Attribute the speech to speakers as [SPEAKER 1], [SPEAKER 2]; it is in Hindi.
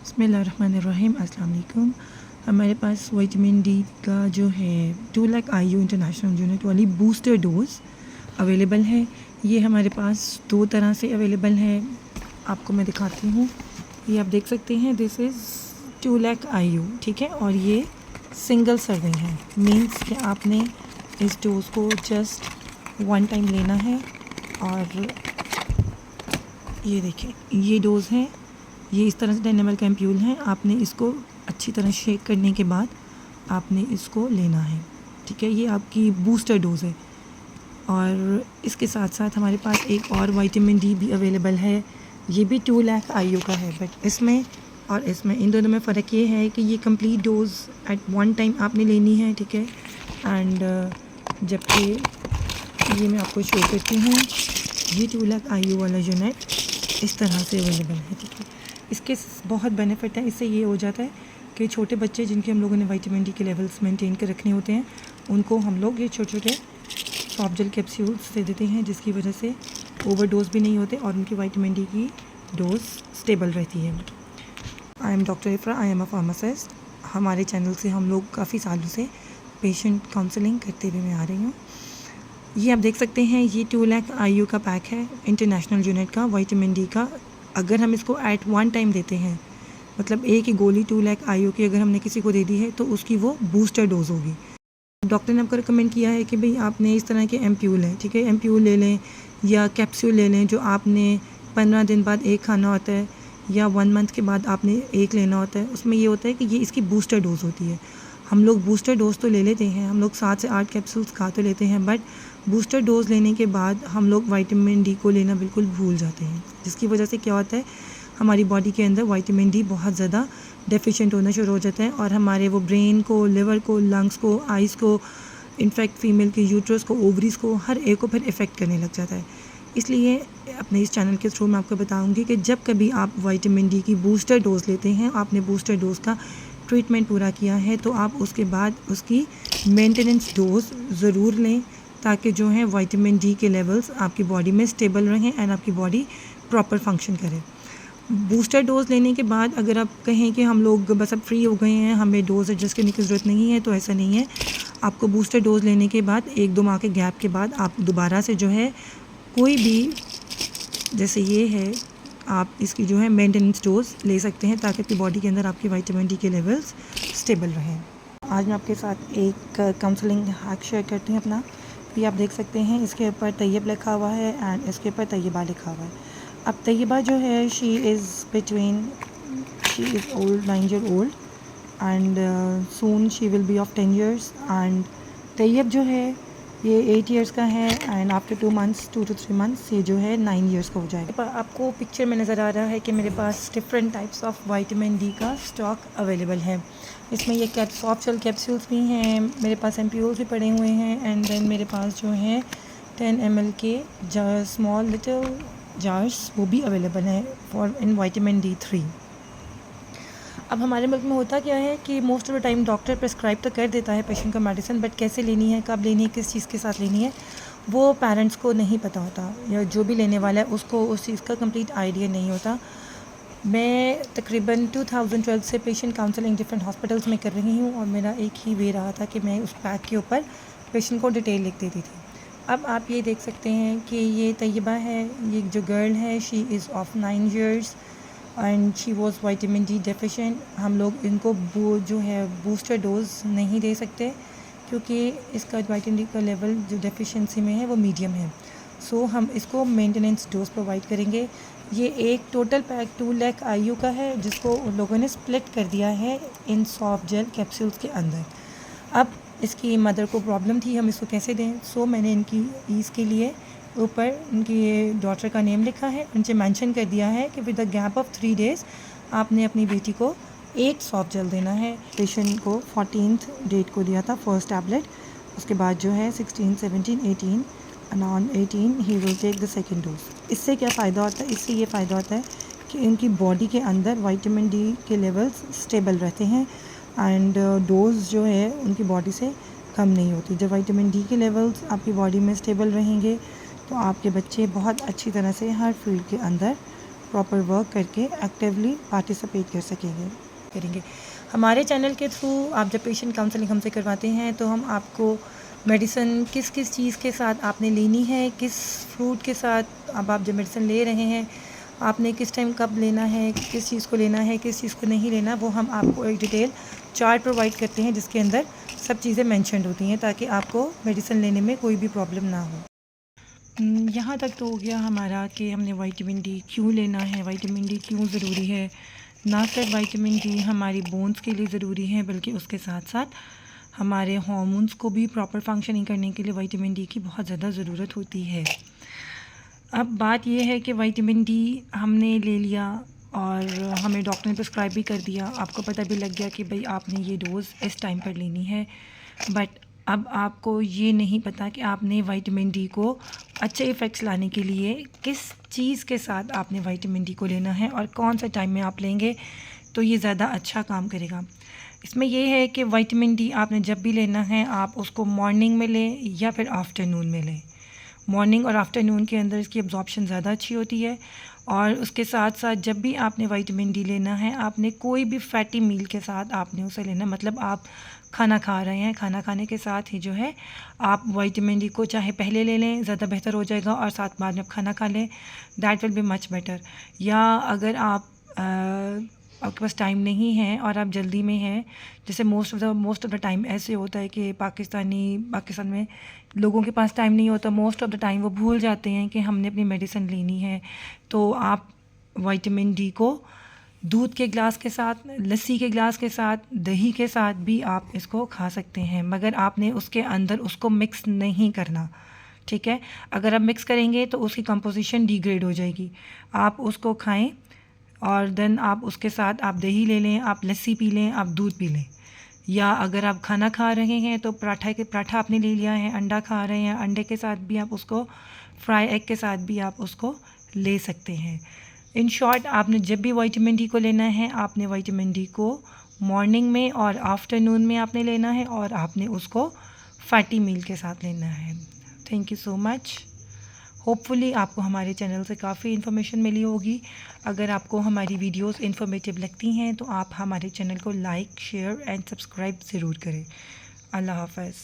[SPEAKER 1] बिस्मिल्लाहिर्रहमानिर्रहीम। अस्सलाम वालेकुम। हमारे पास विटामिन डी का जो है 2 लाख IU इंटरनेशनल यूनिट वाली बूस्टर डोज अवेलेबल है। ये हमारे पास दो तरह से अवेलेबल है, आपको मैं दिखाती हूँ। ये आप देख सकते हैं, दिस इज़ 2 लाख IU, ठीक है। और ये सिंगल सर्विंग है, मीन्स कि आपने इस डोज़ को जस्ट वन टाइम लेना है। और ये देखें, ये डोज़ है, ये इस तरह से 10 ml का एम्प्यूल है। आपने इसको अच्छी तरह शेक करने के बाद आपने इसको लेना है, ठीक है। ये आपकी बूस्टर डोज़ है। और इसके साथ साथ हमारे पास एक और विटामिन डी भी अवेलेबल है, ये भी 2 लाख IU का है। बट इसमें और इसमें, इन दोनों में फ़र्क ये है कि ये complete dose at one time आपने लेनी है, ठीक है। एंड जबकि ये मैं आपको शो करती हूँ, ये 2 लाख IU वाला यूनिट इस तरह से अवेलेबल है, ठीक है। इसके बहुत बेनिफिट है। इससे ये हो जाता है कि छोटे बच्चे जिनके हम लोगों ने विटामिन डी के लेवल्स मेंटेन कर रखने होते हैं, उनको हम लोग ये छोटे छोटे सॉफ्ट जेल कैप्सूल्स दे देते हैं, जिसकी वजह से ओवरडोज भी नहीं होते और उनकी विटामिन डी की डोज स्टेबल रहती है। I am doctor इफ्रा, I am a pharmacist. हमारे चैनल से हम लोग काफ़ी सालों से पेशेंट काउंसलिंग करते हुए मैं आ रही हूँ। ये आप देख सकते हैं, ये 2 लाख IU का पैक है इंटरनेशनल यूनिट का विटामिन डी का। अगर हम इसको एट वन टाइम देते हैं, मतलब एक ही गोली 2 लाख IU की अगर हमने किसी को दे दी है, तो उसकी वो बूस्टर डोज होगी। डॉक्टर ने आपको रिकमेंड किया है कि भाई आपने इस तरह के एम्प्यूल हैं, ठीक है, एम्प्यूल ले लें या कैप्सूल ले लें, जो आपने 15 दिन बाद एक खाना होता है या 1 मंथ के बाद आपने एक लेना होता है। उसमें ये होता है कि ये इसकी बूस्टर डोज होती है। हम लोग बूस्टर डोज तो ले लेते हैं, हम लोग 7 से 8 कैप्सूल्स खा तो लेते हैं, बट बूस्टर डोज लेने के बाद हम लोग विटामिन डी को लेना बिल्कुल भूल जाते हैं, जिसकी वजह से क्या होता है, हमारी बॉडी के अंदर विटामिन डी बहुत ज़्यादा डेफिशिएंट होना शुरू हो जाता है और हमारे वो ब्रेन को, लिवर को, लंग्स को, आइज़ को, इनफैक्ट फीमेल के यूट्रस को, ओवरीज़ को, हर एक को फिर इफ़ेक्ट करने लग जाता है। इसलिए अपने इस चैनल के थ्रू मैं आपको बताऊंगी कि जब कभी आप विटामिन डी की बूस्टर डोज़ लेते हैं, आपने बूस्टर डोज़ का ट्रीटमेंट पूरा किया है, तो आप उसके बाद उसकी मेंटेनेंस डोज़ ज़रूर लें, ताकि जो है विटामिन डी के लेवल्स आपकी बॉडी में स्टेबल रहें एंड आपकी बॉडी प्रॉपर फंक्शन करे। बूस्टर डोज़ लेने के बाद अगर आप कहें कि हम लोग बस अब फ्री हो गए हैं, हमें डोज़ एडजस्ट करने की ज़रूरत नहीं है, तो ऐसा नहीं है। आपको बूस्टर डोज़ लेने के बाद 1-2 माह के गैप के बाद आप दोबारा से जो है कोई भी, जैसे ये है, आप इसकी जो है मेंटेनेंस डोज़ ले सकते हैं, ताकि आपकी बॉडी के अंदर आपकी विटामिन डी के लेवल्स स्टेबल रहें। आज मैं आपके साथ एक काउंसलिंग हैक शेयर करती हूँ अपना। ये आप देख सकते हैं, इसके ऊपर तैयब लिखा हुआ है एंड इसके ऊपर तैयबा लिखा हुआ है। अब तैयबा जो है, she is old, 9 year old and soon she will be of 10 years. And Taiyab जो है ये 8 ईयर्स का है एंड आफ्टर 2 to 3 मंथ्स ये जो है 9 ईयर्स का हो जाएगा। आपको पिक्चर में नज़र आ रहा है कि मेरे पास different types of vitamin D का स्टॉक अवेलेबल है। इसमें ये सॉफ्ट जेल कैप्सूल्स भी हैं, मेरे पास एम्प्यूल्स भी पड़े हुए हैं एंड देन मेरे पास जो है 10 ml के स्मॉल लिटिल जार्स वो भी अवेलेबल हैं फॉर इन विटामिन D3। अब हमारे मुल्क में होता क्या है कि most of the time doctor prescribe तो कर देता है पेशेंट को मेडिसिन, बट कैसे लेनी है, कब लेनी है, किस चीज़ के साथ लेनी है, वो पेरेंट्स को नहीं पता होता, या जो भी लेने वाला है उसको उस चीज़ का कंप्लीट आइडिया नहीं होता। मैं तकरीबन 2012 से पेशेंट काउंसलिंग डिफरेंट हॉस्पिटल्स में कर रही हूँ और मेरा एक ही वे रहा था कि मैं उस पैक के ऊपर पेशेंट को डिटेल लिख देती थी। अब आप ये देख सकते हैं कि ये तैयबा है, ये जो गर्ल है, she is of 9 years and she was vitamin D deficient. हम लोग इनको जो है बूस्टर डोज़ नहीं दे सकते, क्योंकि इसका विटामिन डी का लेवल जो डेफिशिएंसी में है वो मीडियम है। सो हम इसको मेंटेनेंस डोज प्रोवाइड करेंगे। ये एक टोटल पैक 2 लाख IU का है, जिसको उन लोगों ने स्प्लिट कर दिया है इन सॉफ्ट जेल कैप्सूल्स के अंदर। अब इसकी मदर को प्रॉब्लम थी, हम इसको कैसे दें, सो मैंने इनकी ईज़ के लिए ऊपर इनकी डॉटर का नेम लिखा है, उनसे मेंशन कर दिया है कि with the gap of 3 days आपने अपनी बेटी को एक सॉफ्ट जेल देना है। पेशेंट को 14th डेट को दिया था फर्स्ट टैबलेट, उसके बाद जो है 16, 17, 18 and on 18 he will take the second dose. इससे क्या फ़ायदा होता है, इससे ये फ़ायदा होता है कि इनकी बॉडी के अंदर विटामिन डी के लेवल्स स्टेबल रहते हैं एंड डोज जो है उनकी बॉडी से कम नहीं होती। जब विटामिन डी के लेवल्स आपकी बॉडी में स्टेबल रहेंगे, तो आपके बच्चे बहुत अच्छी तरह से हर फील्ड के अंदर प्रॉपर वर्क करके एक्टिवली पार्टिसिपेट करेंगे। हमारे चैनल के थ्रू आप जब पेशेंट काउंसलिंग हमसे करवाते हैं तो हम आपको मेडिसिन किस किस चीज़ के साथ आपने लेनी है, किस फ्रूट के साथ अब आप जब मेडिसिन ले रहे हैं आपने किस टाइम कब लेना है, किस चीज़ को लेना है, किस चीज़ को नहीं लेना, वो हम आपको एक डिटेल चार्ट प्रोवाइड करते हैं जिसके अंदर सब चीज़ें मेंशन्ड होती हैं ताकि आपको मेडिसिन लेने में कोई भी प्रॉब्लम ना हो। यहाँ तक तो हो गया हमारा कि हमने विटामिन डी क्यों लेना है, विटामिन डी क्यों ज़रूरी है। ना सिर्फ विटामिन डी हमारी बोन्स के लिए ज़रूरी है बल्कि उसके साथ साथ हमारे हार्मोन्स को भी प्रॉपर फंक्शनिंग करने के लिए विटामिन डी की बहुत ज़्यादा ज़रूरत होती है। अब बात यह है कि विटामिन डी हमने ले लिया और हमें डॉक्टर ने प्रिस्क्राइब भी कर दिया, आपको पता भी लग गया कि भाई आपने ये डोज़ इस टाइम पर लेनी है, बट अब आपको ये नहीं पता कि आपने विटामिन डी को अच्छे इफ़ेक्ट्स लाने के लिए किस चीज़ के साथ आपने विटामिन डी को लेना है और कौन सा टाइम में आप लेंगे तो ये ज़्यादा अच्छा काम करेगा। इसमें यह है कि विटामिन डी आपने जब भी लेना है आप उसको मॉर्निंग में लें या फिर आफ्टरनून में लें। मॉर्निंग और आफ्टरनून के अंदर इसकी एब्जॉर्प्शन ज़्यादा अच्छी होती है। और उसके साथ साथ जब भी आपने विटामिन डी लेना है आपने कोई भी फैटी मील के साथ आपने उसे लेना, मतलब आप खाना खा रहे हैं, खाना खाने के साथ ही जो है आप विटामिन डी को चाहे पहले ले लें ज़्यादा बेहतर हो जाएगा और साथ बाद में आप खाना खा लें, that will be much better. या अगर आपके पास टाइम नहीं है और आप जल्दी में हैं, जैसे मोस्ट ऑफ द टाइम ऐसे होता है कि पाकिस्तान में लोगों के पास टाइम नहीं होता, मोस्ट ऑफ द टाइम वो भूल जाते हैं कि हमने अपनी मेडिसिन लेनी है, तो आप विटामिन डी को दूध के गिलास के साथ, लस्सी के गिलास के साथ, दही के साथ भी आप इसको खा सकते हैं, मगर आपने उसके अंदर उसको मिक्स नहीं करना, ठीक है। अगर आप मिक्स करेंगे तो उसकी कंपोजिशन डिग्रेड हो जाएगी। आप उसको खाएं और देन आप उसके साथ आप दही ले लें, आप लस्सी पी लें, आप दूध पी लें। या अगर आप खाना खा रहे हैं तो पराठा आपने ले लिया है, अंडा खा रहे हैं, अंडे के साथ भी आप उसको, फ्राई एग के साथ भी आप उसको ले सकते हैं। इन शॉर्ट आपने जब भी विटामिन डी को लेना है आपने विटामिन डी को मॉर्निंग में और आफ्टरनून में आपने लेना है और आपने उसको फैटी मील के साथ लेना है। Thank you so much. Hopefully आपको हमारे चैनल से काफ़ी इन्फॉर्मेशन मिली होगी। अगर आपको हमारी वीडियोस इन्फॉर्मेटिव लगती हैं तो आप हमारे चैनल को लाइक, शेयर एंड सब्सक्राइब ज़रूर करें। अल्लाह हाफ़िज़।